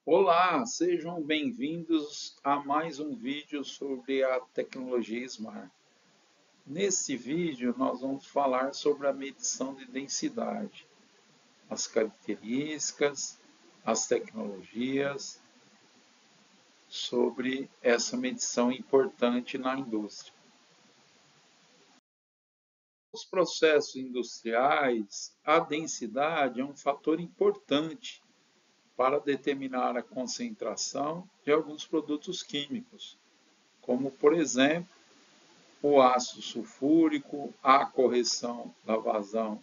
Olá, sejam bem-vindos a mais um vídeo sobre a tecnologia Smart. Nesse vídeo, nós vamos falar sobre a medição de densidade, as características, as tecnologias, sobre essa medição importante na indústria. Nos processos industriais, a densidade é um fator importante para determinar a concentração de alguns produtos químicos, como, por exemplo, o ácido sulfúrico, a correção da vazão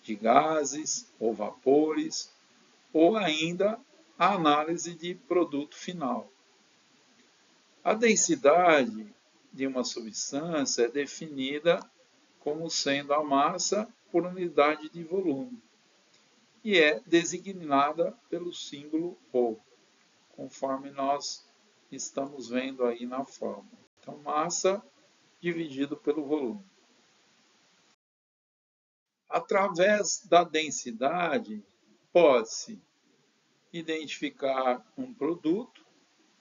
de gases ou vapores, ou ainda a análise de produto final. A densidade de uma substância é definida como sendo a massa por unidade de volume e é designada pelo símbolo ρ, conforme nós estamos vendo aí na fórmula. Então, massa dividido pelo volume. Através da densidade, pode-se identificar um produto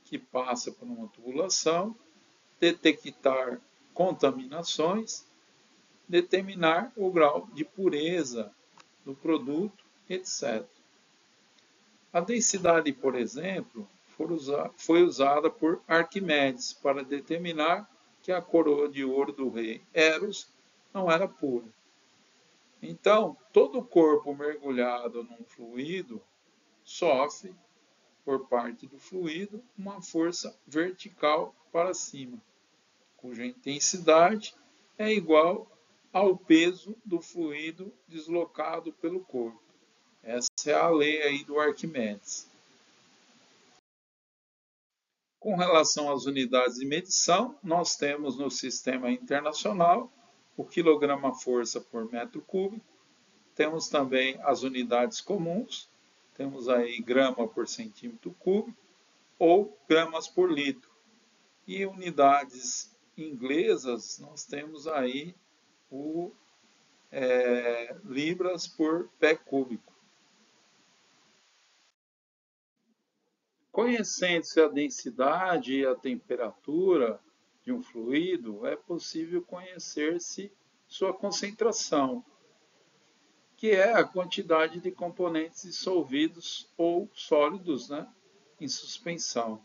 que passa por uma tubulação, detectar contaminações, determinar o grau de pureza do produto, etc. A densidade, por exemplo, foi usada por Arquimedes para determinar que a coroa de ouro do rei Eros não era pura. Então, todo o corpo mergulhado num fluido sofre, por parte do fluido, uma força vertical para cima, cuja intensidade é igual ao peso do fluido deslocado pelo corpo. Essa é a lei aí do Arquimedes. Com relação às unidades de medição, nós temos no sistema internacional o quilograma-força por metro cúbico, temos também as unidades comuns, temos aí grama por centímetro cúbico ou gramas por litro. E unidades inglesas, nós temos aí o libras por pé cúbico. Conhecendo-se a densidade e a temperatura de um fluido, é possível conhecer-se sua concentração, que é a quantidade de componentes dissolvidos ou sólidos, em suspensão,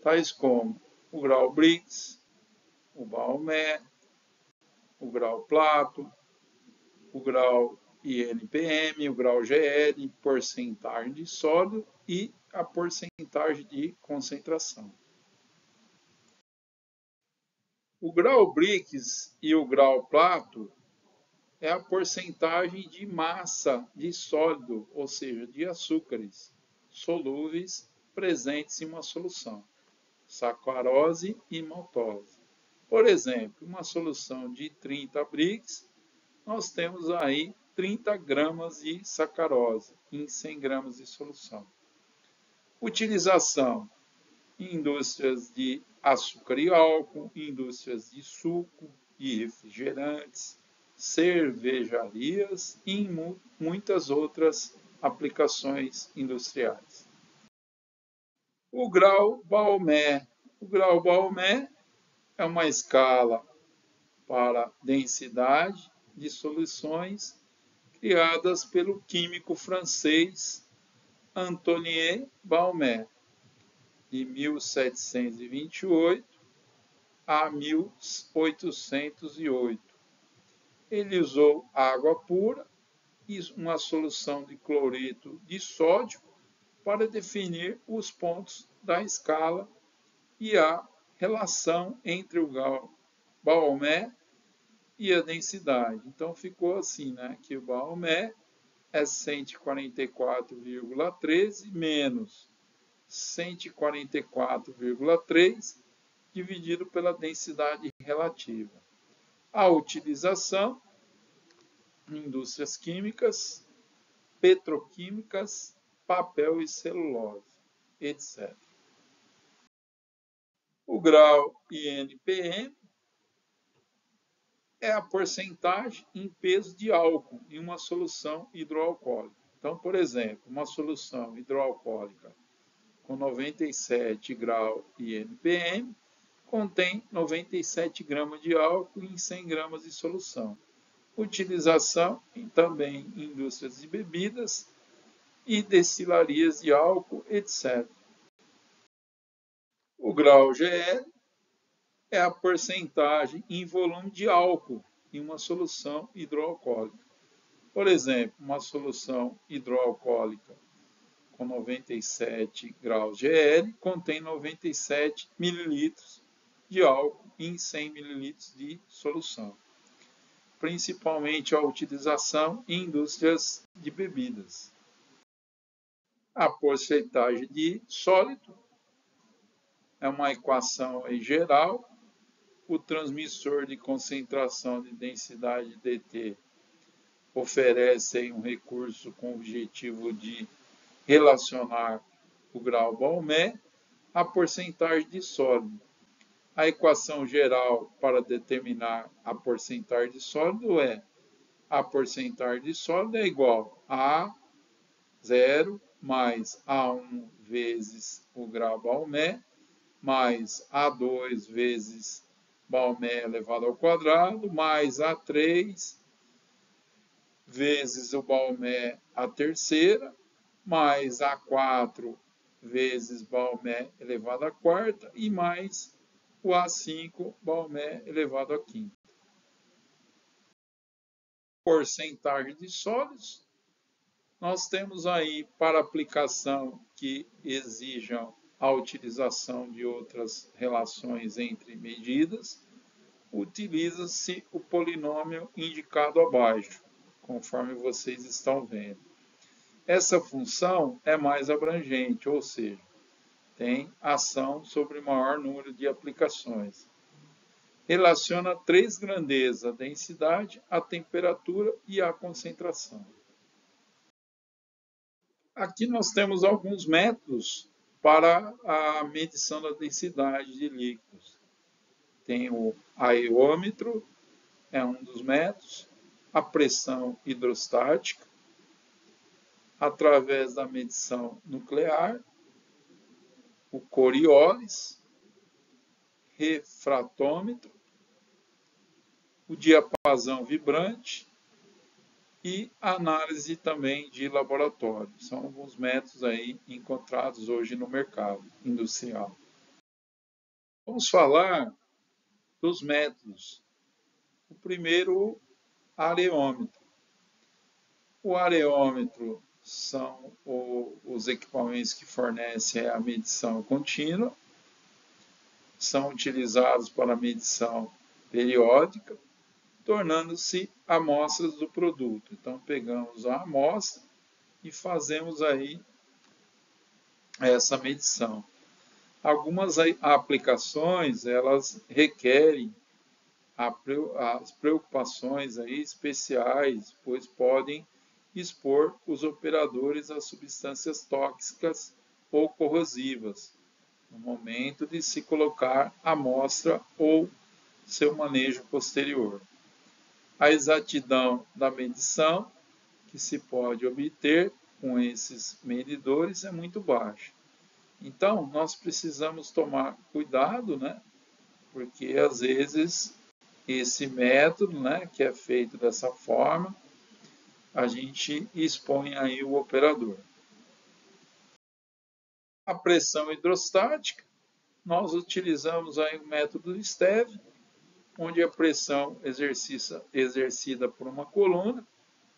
tais como o grau Brix, o Baumé, o grau Plato, o grau INPM, o grau GL, porcentagem de sólido e a porcentagem de concentração. O grau Brix e o grau Plato é a porcentagem de massa de sólido, ou seja, de açúcares solúveis presentes em uma solução, sacarose e maltose. Por exemplo, uma solução de 30 Brix, nós temos aí 30 gramas de sacarose em 100 gramas de solução. Utilização em indústrias de açúcar e álcool, indústrias de suco, de refrigerantes, cervejarias e em muitas outras aplicações industriais. O grau Baumé. O grau Baumé é uma escala para densidade de soluções criadas pelo químico francês Antoine Baumé, de 1728 a 1808. Ele usou água pura e uma solução de cloreto de sódio para definir os pontos da escala e a relação entre o grau Baumé e a densidade. Então ficou assim, que o Baumé é 144,13 menos 144,3 dividido pela densidade relativa. A utilização em indústrias químicas, petroquímicas, papel e celulose, etc. O grau INPM é a porcentagem em peso de álcool em uma solução hidroalcoólica. Então, por exemplo, uma solução hidroalcoólica com 97 graus INPM contém 97 gramas de álcool em 100 gramas de solução. Utilização também em indústrias de bebidas e destilarias de álcool, etc. O grau GL é a porcentagem em volume de álcool em uma solução hidroalcoólica. Por exemplo, uma solução hidroalcoólica com 97 graus GL contém 97 ml de álcool em 100 ml de solução. Principalmente a utilização em indústrias de bebidas. A porcentagem de sólido é uma equação geral. O transmissor de concentração de densidade dt oferece um recurso com o objetivo de relacionar o grau Balmer à porcentagem de sólido. A equação geral para determinar a porcentagem de sólido é: a porcentagem de sólido é igual a A0 mais A1 vezes o grau Balmer mais A2 vezes Balmer elevado ao quadrado mais A3 vezes o Balmer à terceira mais A4 vezes Balmer elevado à quarta e mais o A5 Balmer elevado à quinta. Porcentagem de sólidos. Nós temos aí, para aplicação que exijam a utilização de outras relações entre medidas, utiliza-se o polinômio indicado abaixo, conforme vocês estão vendo. Essa função é mais abrangente, ou seja, tem ação sobre maior número de aplicações. Relaciona três grandezas: a densidade, a temperatura e a concentração. Aqui nós temos alguns métodos para a medição da densidade de líquidos. Tem o aeômetro, é um dos métodos, a pressão hidrostática, através da medição nuclear, o Coriolis, refratômetro, o diapasão vibrante e análise também de laboratório. São alguns métodos aí encontrados hoje no mercado industrial. Vamos falar dos métodos. O primeiro, areômetro. O areômetro são os equipamentos que fornecem a medição contínua, são utilizados para a medição periódica, tornando-se amostras do produto. Então, pegamos a amostra e fazemos aí essa medição. Algumas aplicações, elas requerem as preocupações aí especiais, pois podem expor os operadores a substâncias tóxicas ou corrosivas no momento de se colocar a amostra ou seu manejo posterior. A exatidão da medição que se pode obter com esses medidores é muito baixa. Então, nós precisamos tomar cuidado, né? Porque às vezes esse método, né, que é feito dessa forma, a gente expõe aí o operador. A pressão hidrostática, nós utilizamos aí o método de Steve, onde a pressão exercida por uma coluna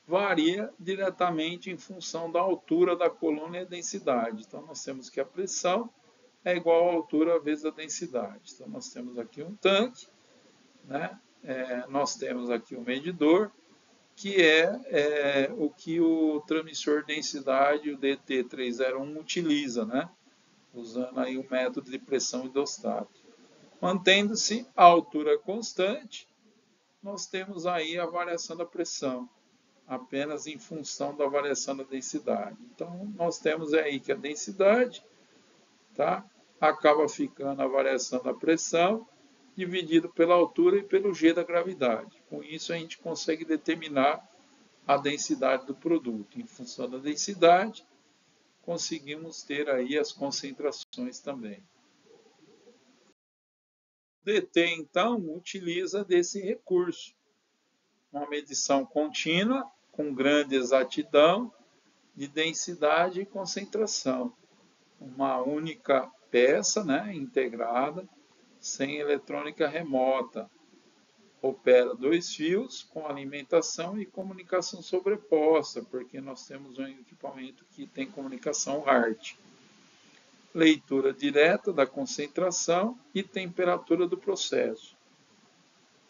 varia diretamente em função da altura da coluna e a densidade. Então, nós temos que a pressão é igual à altura vezes a densidade. Então, nós temos aqui um tanque, né? Nós temos aqui um medidor, que é o que o transmissor de densidade, o DT301, utiliza, né? Usando aí o método de pressão hidrostática. Mantendo-se a altura constante, nós temos aí a variação da pressão, apenas em função da variação da densidade. Então, nós temos aí que a densidade, tá, acaba ficando a variação da pressão, dividido pela altura e pelo G da gravidade. Com isso, a gente consegue determinar a densidade do produto. Em função da densidade, conseguimos ter aí as concentrações também. O DT, então, utiliza desse recurso, uma medição contínua, com grande exatidão, de densidade e concentração. Uma única peça, né, integrada, sem eletrônica remota. Opera 2 fios com alimentação e comunicação sobreposta, porque nós temos um equipamento que tem comunicação HART. Leitura direta da concentração e temperatura do processo.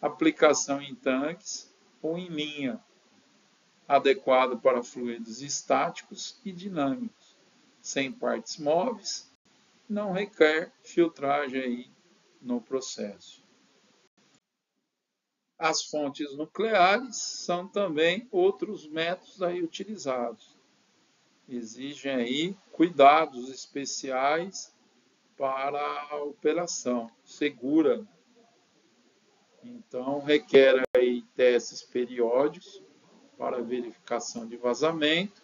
Aplicação em tanques ou em linha, adequado para fluidos estáticos e dinâmicos, sem partes móveis, não requer filtragem aí no processo. As fontes nucleares são também outros métodos aí utilizados. Exigem aí cuidados especiais para a operação segura. Então, requer aí testes periódicos para verificação de vazamento.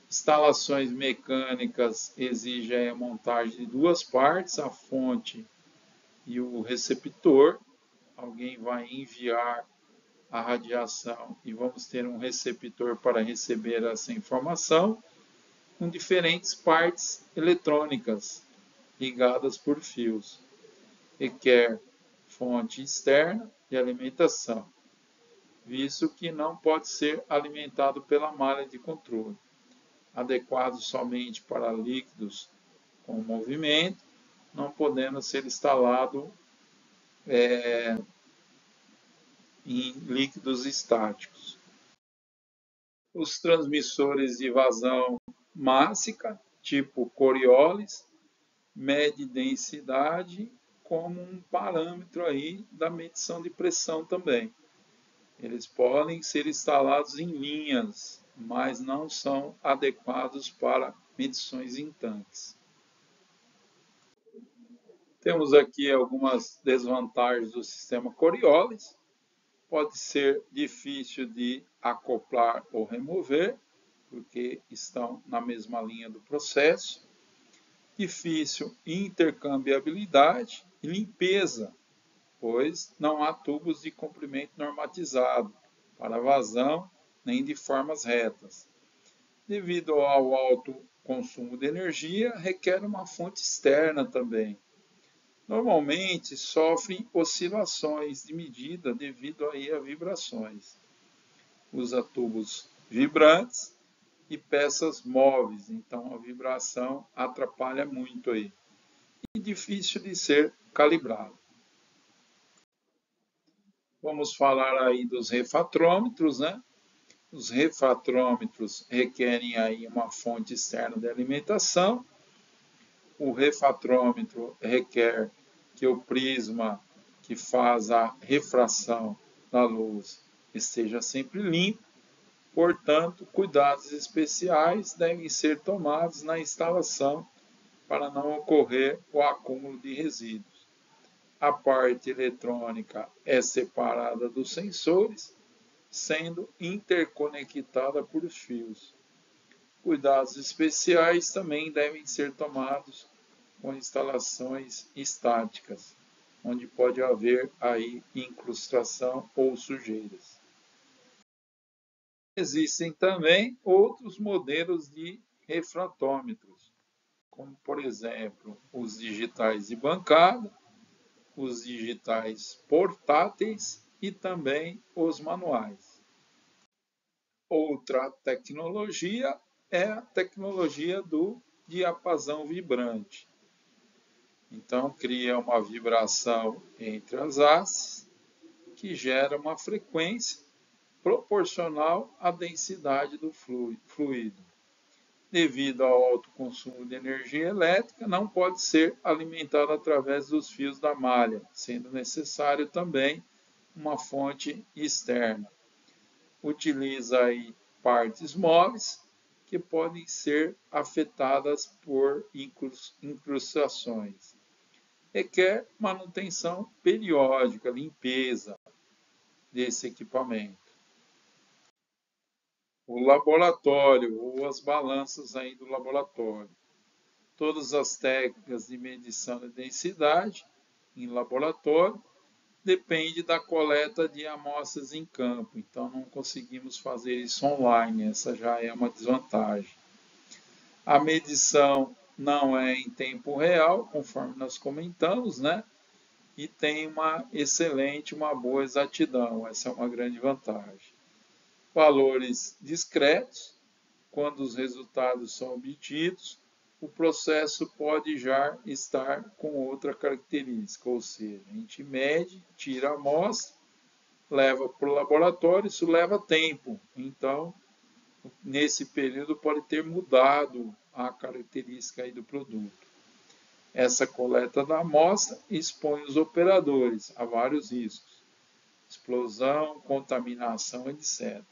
Instalações mecânicas exigem a montagem de 2 partes, a fonte e o receptor. Alguém vai enviar a radiação e vamos ter um receptor para receber essa informação, com diferentes partes eletrônicas ligadas por fios. Requer fonte externa de alimentação, visto que não pode ser alimentado pela malha de controle. Adequado somente para líquidos com movimento, não podendo ser instalado em líquidos estáticos. Os transmissores de vazão mássica, tipo Coriolis, mede densidade como um parâmetro aí da medição de pressão também. Eles podem ser instalados em linhas, mas não são adequados para medições em tanques. Temos aqui algumas desvantagens do sistema Coriolis. Pode ser difícil de acoplar ou remover, porque estão na mesma linha do processo. Difícil intercambiabilidade e limpeza, pois não há tubos de comprimento normatizado para vazão nem de formas retas. Devido ao alto consumo de energia, requer uma fonte externa também. Normalmente sofrem oscilações de medida devido aí a vibrações. Usa tubos vibrantes e peças móveis, então a vibração atrapalha muito aí. E difícil de ser calibrado. Vamos falar aí dos refratrômetros, né? Os refratrômetros requerem aí uma fonte externa de alimentação. O refratrômetro requer que o prisma que faz a refração da luz esteja sempre limpo. Portanto, cuidados especiais devem ser tomados na instalação para não ocorrer o acúmulo de resíduos. A parte eletrônica é separada dos sensores, sendo interconectada por fios. Cuidados especiais também devem ser tomados com instalações estáticas, onde pode haver aí incrustação ou sujeiras. Existem também outros modelos de refratômetros, como por exemplo os digitais de bancada, os digitais portáteis e também os manuais. Outra tecnologia é a tecnologia do diapasão vibrante. Então, cria uma vibração entre as hastes, que gera uma frequência proporcional à densidade do fluido. Devido ao alto consumo de energia elétrica, não pode ser alimentado através dos fios da malha, sendo necessário também uma fonte externa. Utiliza aí partes móveis que podem ser afetadas por incrustações. Requer manutenção periódica, limpeza desse equipamento. o laboratório ou as balanças aí do laboratório. Todas as técnicas de medição de densidade em laboratório depende da coleta de amostras em campo. Então não conseguimos fazer isso online, essa já é uma desvantagem. A medição não é em tempo real, conforme nós comentamos, né? E tem uma excelente, uma boa exatidão. Essa é uma grande vantagem. Valores discretos, quando os resultados são obtidos, o processo pode já estar com outra característica, ou seja, a gente mede, tira a amostra, leva para o laboratório, isso leva tempo. Então, nesse período pode ter mudado a característica aí do produto. Essa coleta da amostra expõe os operadores a vários riscos, explosão, contaminação, etc.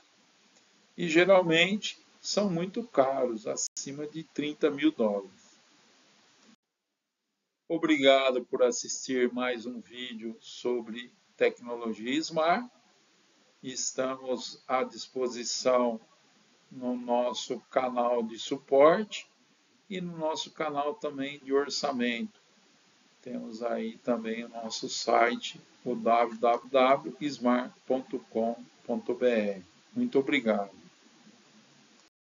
E geralmente são muito caros, acima de $30.000. Obrigado por assistir mais um vídeo sobre tecnologia Smart. Estamos à disposição no nosso canal de suporte e no nosso canal também de orçamento. Temos aí também o nosso site, o www.smart.com.br. Muito obrigado.